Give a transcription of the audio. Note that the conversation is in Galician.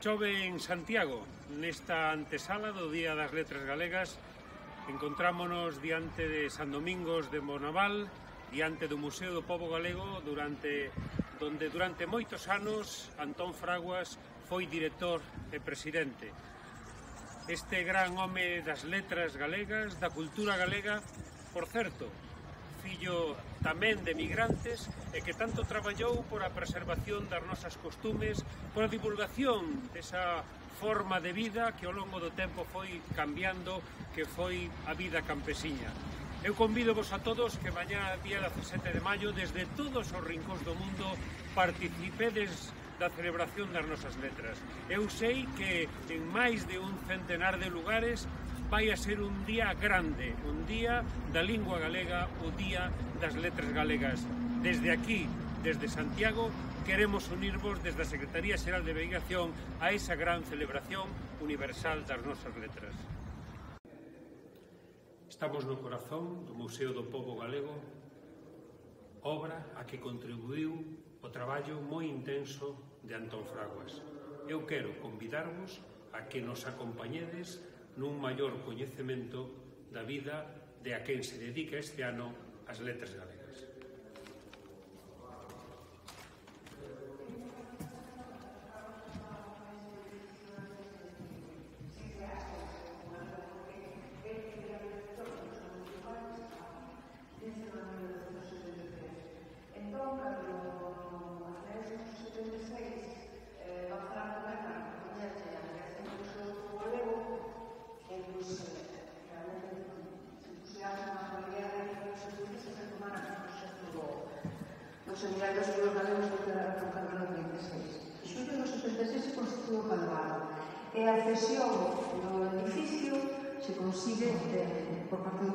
Chove en Santiago, nesta antesala do Día das Letras Galegas. Encontrámonos diante de San Domingos de Bonaval, diante do Museo do Pobo Galego, donde durante moitos anos Antón Fraguas foi director e presidente. Este gran home das letras galegas, da cultura galega, por certo, fillo tamén de migrantes e que tanto traballou por a preservación das nosas costumes, por a divulgación desa forma de vida que ao longo do tempo foi cambiando, que foi a vida campesiña. Eu convido-vos a todos que mañá, día 17 de maio, desde todos os rincóns do mundo, participedes da celebración das nosas letras. Eu sei que en máis de un centenar de lugares vai a ser un día grande, un día da lingua galega, o día das letras galegas. Desde aquí, desde Santiago, queremos unirvos desde a Secretaría Xeral de Navegación a esa gran celebración universal das nosas letras. Estamos no corazón do Museo do Pobo Galego, obra a que contribuiu o traballo moi intenso de Antón Fraguas. Eu quero convidarvos a que nos acompañedes nun maior coñecemento da vida de a quen se dedica este ano as letras galegas. Os seminarios dos galegos declararon o Calvaro en 26. En xullo do 76 se constituiu o Calvaro e a cesión do edificio se consigue por parte do